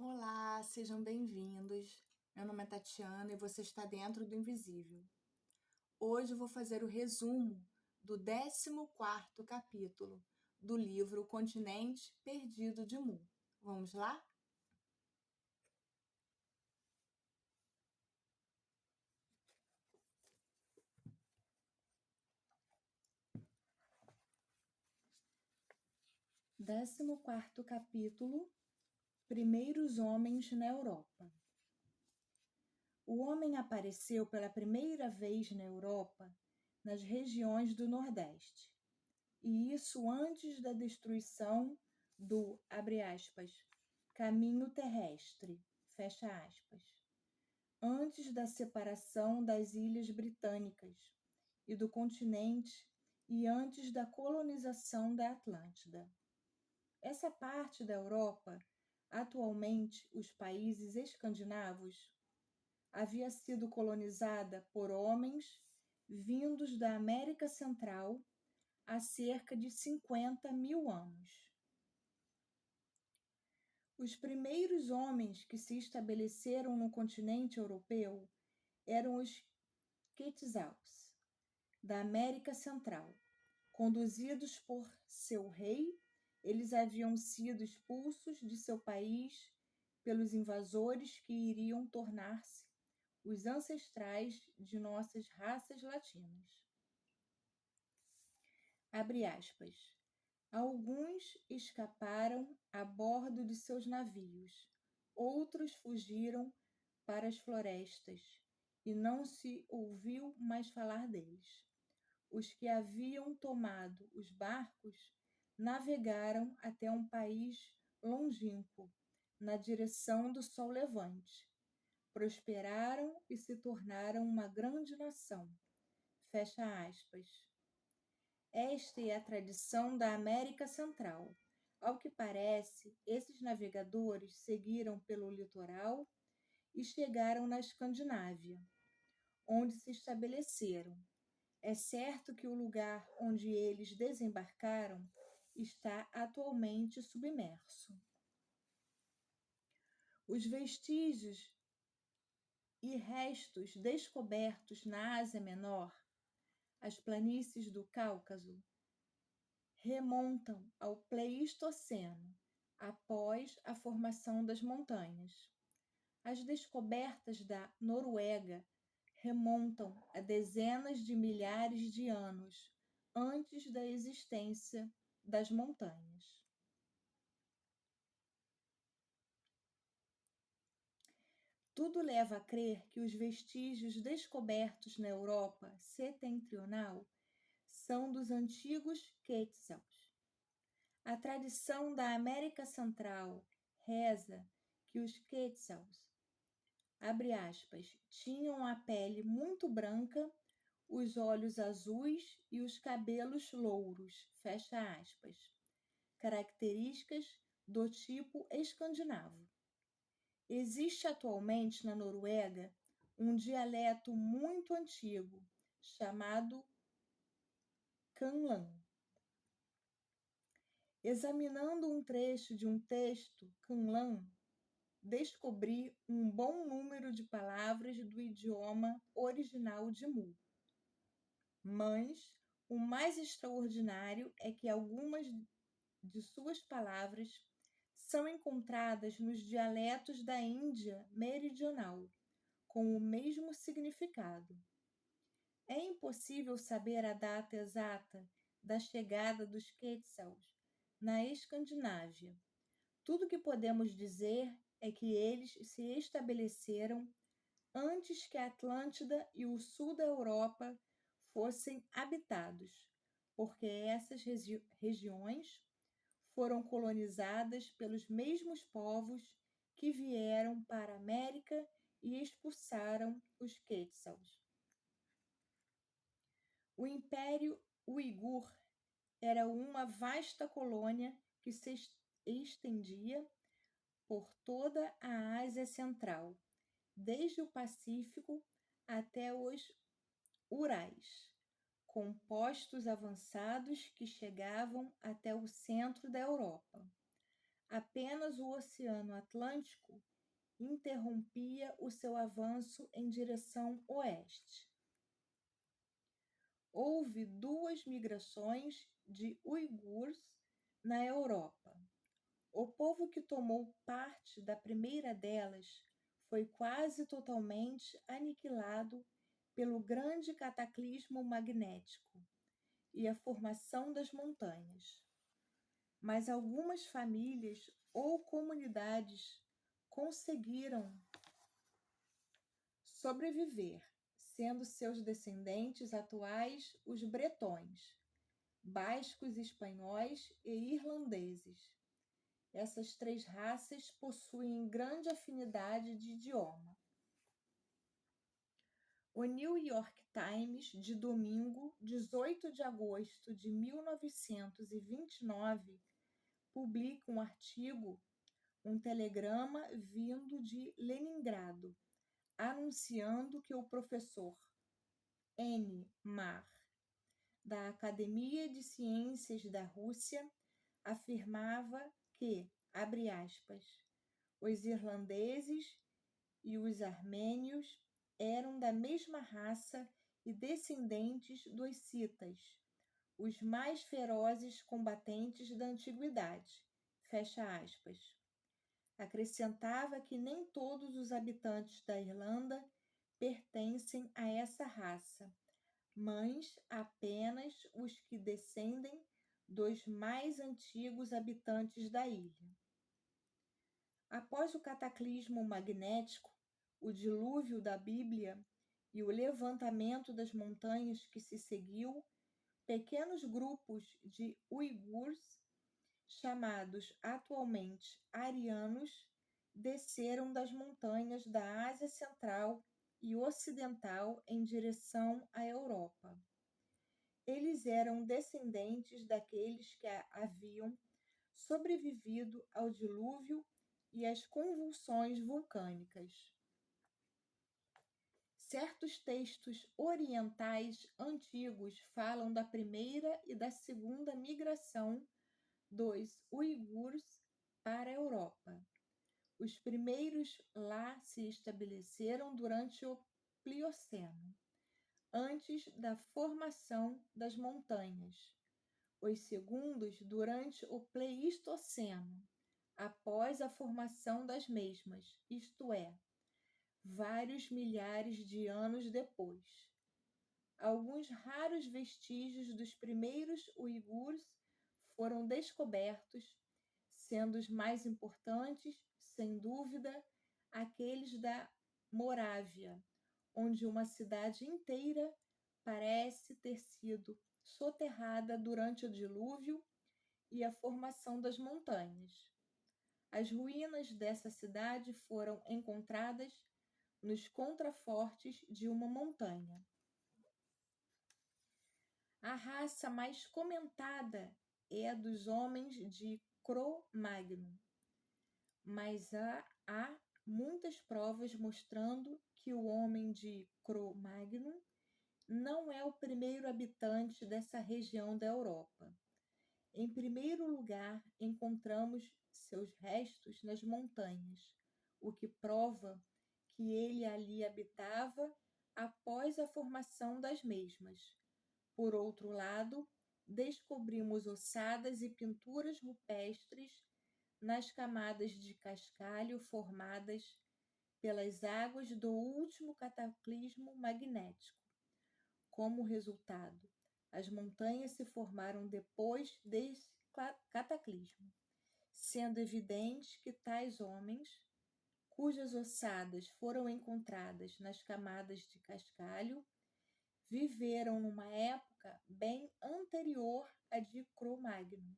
Olá, sejam bem-vindos. Meu nome é Tatiana e você está dentro do Invisível. Hoje eu vou fazer o resumo do 14º capítulo do livro O Continente Perdido de Mu. Vamos lá? Décimo quarto capítulo, Primeiros Homens na Europa. O homem apareceu pela primeira vez na Europa, nas regiões do Nordeste, e isso antes da destruição do, abre aspas, caminho terrestre, fecha aspas, antes da separação das ilhas britânicas e do continente e antes da colonização da Atlântida. Essa parte da Europa, atualmente os países escandinavos, havia sido colonizada por homens vindos da América Central há cerca de 50 mil anos. Os primeiros homens que se estabeleceram no continente europeu eram os Quetzals, da América Central. Conduzidos por seu rei, eles haviam sido expulsos de seu país pelos invasores que iriam tornar-se os ancestrais de nossas raças latinas. Abre aspas. Alguns escaparam a bordo de seus navios, outros fugiram para as florestas, e não se ouviu mais falar deles. Os que haviam tomado os barcos navegaram até um país longínquo, na direção do sol levante. Prosperaram e se tornaram uma grande nação. Fecha aspas. Esta é a tradição da América Central. Ao que parece, esses navegadores seguiram pelo litoral e chegaram na Escandinávia, onde se estabeleceram. É certo que o lugar onde eles desembarcaram está atualmente submerso. Os vestígios e restos descobertos na Ásia Menor, as planícies do Cáucaso, remontam ao Pleistoceno, após a formação das montanhas. As descobertas da Noruega remontam a dezenas de milhares de anos antes da existência das montanhas. Tudo leva a crer que os vestígios descobertos na Europa setentrional são dos antigos Quetzals. A tradição da América Central reza que os Quetzals, abre aspas, tinham a pele muito branca, os olhos azuis e os cabelos louros, fecha aspas, características do tipo escandinavo. Existe atualmente na Noruega um dialeto muito antigo chamado Kanlan. Examinando um trecho de um texto Kanlan, descobri um bom número de palavras do idioma original de Mu. Mas o mais extraordinário é que algumas de suas palavras são encontradas nos dialetos da Índia meridional, com o mesmo significado. É impossível saber a data exata da chegada dos Quetzals na Escandinávia. Tudo que podemos dizer é que eles se estabeleceram antes que a Atlântida e o sul da Europa fossem habitados, porque essas regiões foram colonizadas pelos mesmos povos que vieram para a América e expulsaram os Quetzals. O Império Uigur era uma vasta colônia que se estendia por toda a Ásia Central, desde o Pacífico até os Urais, com postos avançados que chegavam até o centro da Europa. Apenas o Oceano Atlântico interrompia o seu avanço em direção oeste. Houve 2 migrações de uigures na Europa. O povo que tomou parte da primeira delas foi quase totalmente aniquilado pelo grande cataclismo magnético e a formação das montanhas. Mas algumas famílias ou comunidades conseguiram sobreviver, sendo seus descendentes atuais os bretões, bascos, espanhóis e irlandeses. Essas 3 raças possuem grande afinidade de idioma. O New York Times, de domingo, 18 de agosto de 1929, publica um artigo, um telegrama vindo de Leningrado, anunciando que o professor N. Mar, da Academia de Ciências da Rússia, afirmava que, abre aspas, os irlandeses e os armênios eram da mesma raça e descendentes dos citas, os mais ferozes combatentes da antiguidade, fecha aspas. Acrescentava que nem todos os habitantes da Irlanda pertencem a essa raça, mas apenas os que descendem dos mais antigos habitantes da ilha. Após o cataclismo magnético, o dilúvio da Bíblia e o levantamento das montanhas que se seguiu, pequenos grupos de uigures, chamados atualmente arianos, desceram das montanhas da Ásia Central e Ocidental em direção à Europa. Eles eram descendentes daqueles que haviam sobrevivido ao dilúvio e às convulsões vulcânicas. Certos textos orientais antigos falam da primeira e da segunda migração dos uigures para a Europa. Os primeiros lá se estabeleceram durante o Plioceno, antes da formação das montanhas. Os segundos durante o Pleistoceno, após a formação das mesmas, isto é, vários milhares de anos depois. Alguns raros vestígios dos primeiros uigures foram descobertos, sendo os mais importantes, sem dúvida, aqueles da Morávia, onde uma cidade inteira parece ter sido soterrada durante o dilúvio e a formação das montanhas. As ruínas dessa cidade foram encontradas nos contrafortes de uma montanha. A raça mais comentada é a dos homens de Cro-Magnon, mas há muitas provas mostrando que o homem de Cro-Magnon não é o primeiro habitante dessa região da Europa. Em primeiro lugar, encontramos seus restos nas montanhas, o que prova que ele ali habitava após a formação das mesmas. Por outro lado, descobrimos ossadas e pinturas rupestres nas camadas de cascalho formadas pelas águas do último cataclismo magnético. Como resultado, as montanhas se formaram depois desse cataclismo, sendo evidente que tais homens, cujas ossadas foram encontradas nas camadas de cascalho, viveram numa época bem anterior à de Cro-Magnon.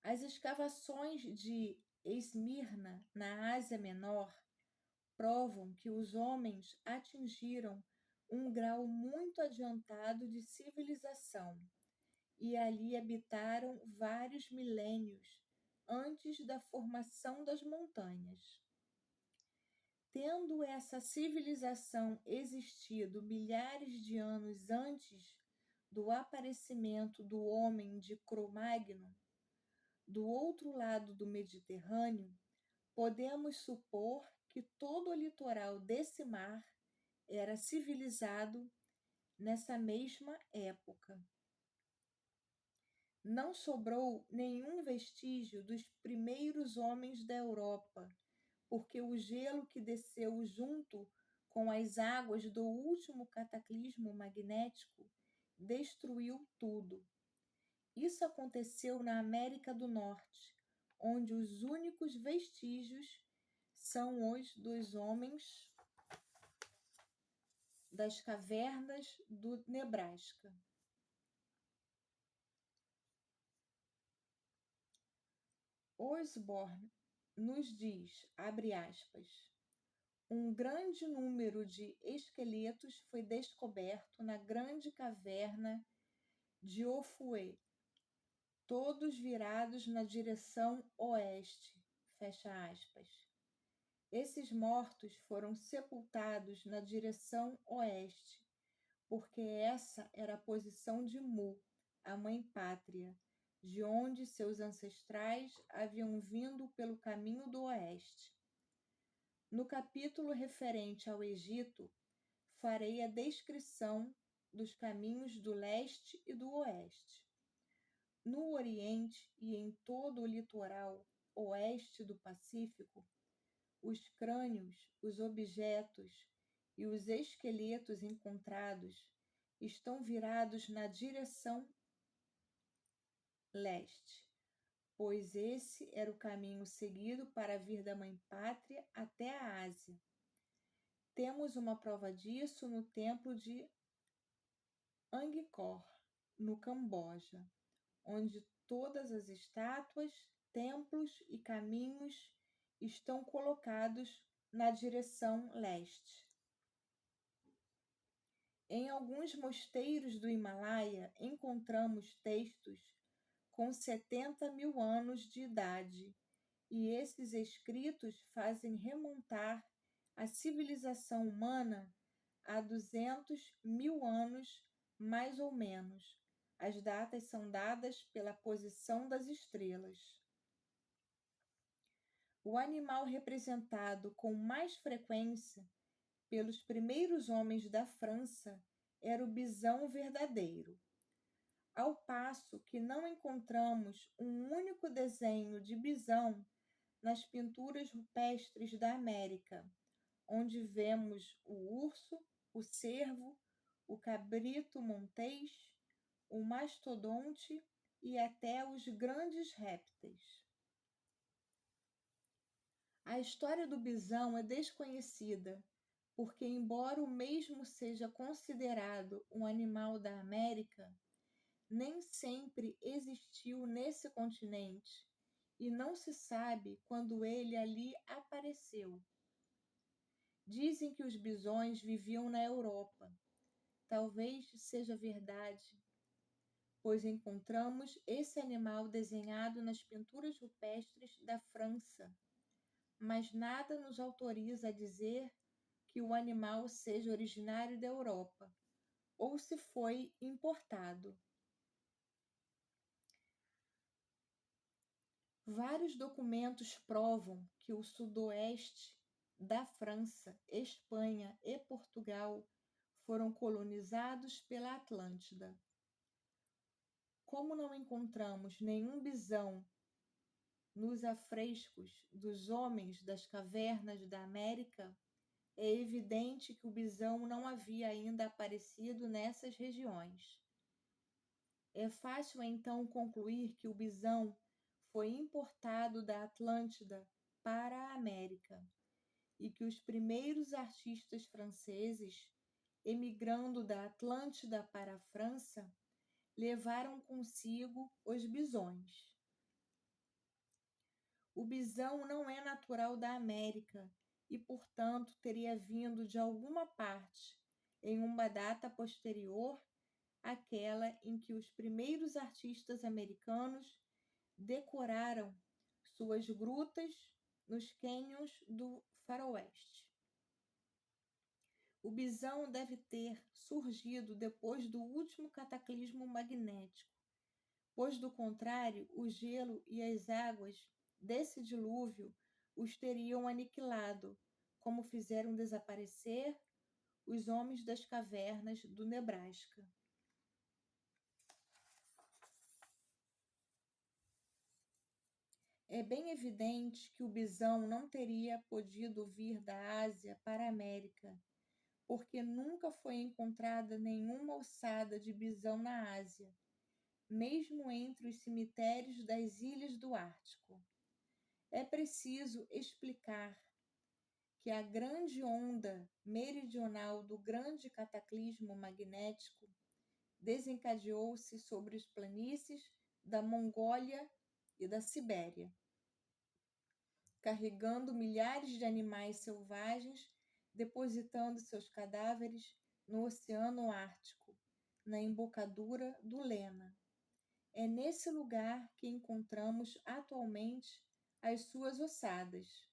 As escavações de Esmirna, na Ásia Menor, provam que os homens atingiram um grau muito adiantado de civilização e ali habitaram vários milênios antes da formação das montanhas. Tendo essa civilização existido milhares de anos antes do aparecimento do homem de Cro-Magnon, do outro lado do Mediterrâneo, podemos supor que todo o litoral desse mar era civilizado nessa mesma época. Não sobrou nenhum vestígio dos primeiros homens da Europa, porque o gelo que desceu junto com as águas do último cataclismo magnético destruiu tudo. Isso aconteceu na América do Norte, onde os únicos vestígios são os dos homens das cavernas do Nebraska. Osborne nos diz, abre aspas, um grande número de esqueletos foi descoberto na grande caverna de Ophüe, todos virados na direção oeste, fecha aspas. Esses mortos foram sepultados na direção oeste, porque essa era a posição de Mu, a mãe pátria, de onde seus ancestrais haviam vindo pelo caminho do oeste. No capítulo referente ao Egito, farei a descrição dos caminhos do leste e do oeste. No Oriente e em todo o litoral oeste do Pacífico, os crânios, os objetos e os esqueletos encontrados estão virados na direção leste, pois esse era o caminho seguido para vir da Mãe Pátria até a Ásia. Temos uma prova disso no templo de Angkor, no Camboja, onde todas as estátuas, templos e caminhos estão colocados na direção leste. Em alguns mosteiros do Himalaia encontramos textos com 70 mil anos de idade, e esses escritos fazem remontar a civilização humana a 200 mil anos, mais ou menos. As datas são dadas pela posição das estrelas. O animal representado com mais frequência pelos primeiros homens da França era o bisão verdadeiro, ao passo que não encontramos um único desenho de bisão nas pinturas rupestres da América, onde vemos o urso, o cervo, o cabrito montês, o mastodonte e até os grandes répteis. A história do bisão é desconhecida, porque, embora o mesmo seja considerado um animal da América, nem sempre existiu nesse continente e não se sabe quando ele ali apareceu. Dizem que os bisões viviam na Europa. Talvez seja verdade, pois encontramos esse animal desenhado nas pinturas rupestres da França, mas nada nos autoriza a dizer que o animal seja originário da Europa ou se foi importado. Vários documentos provam que o sudoeste da França, Espanha e Portugal foram colonizados pela Atlântida. Como não encontramos nenhum bisão nos afrescos dos homens das cavernas da América, é evidente que o bisão não havia ainda aparecido nessas regiões. É fácil então concluir que o bisão foi importado da Atlântida para a América e que os primeiros artistas franceses, emigrando da Atlântida para a França, levaram consigo os bisões. O bisão não é natural da América e, portanto, teria vindo de alguma parte em uma data posterior àquela em que os primeiros artistas americanos decoraram suas grutas nos cânions do faroeste. O bisão deve ter surgido depois do último cataclismo magnético, pois do contrário, o gelo e as águas desse dilúvio os teriam aniquilado, como fizeram desaparecer os homens das cavernas do Nebraska. É bem evidente que o bisão não teria podido vir da Ásia para a América, porque nunca foi encontrada nenhuma ossada de bisão na Ásia, mesmo entre os cemitérios das ilhas do Ártico. É preciso explicar que a grande onda meridional do grande cataclismo magnético desencadeou-se sobre as planícies da Mongólia e da Sibéria, carregando milhares de animais selvagens, depositando seus cadáveres no Oceano Ártico, na embocadura do Lena. É nesse lugar que encontramos atualmente as suas ossadas.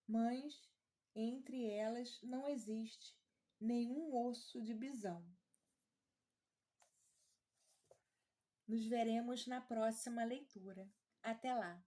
Mas entre elas não existe nenhum osso de bisão. Nos veremos na próxima leitura. Até lá!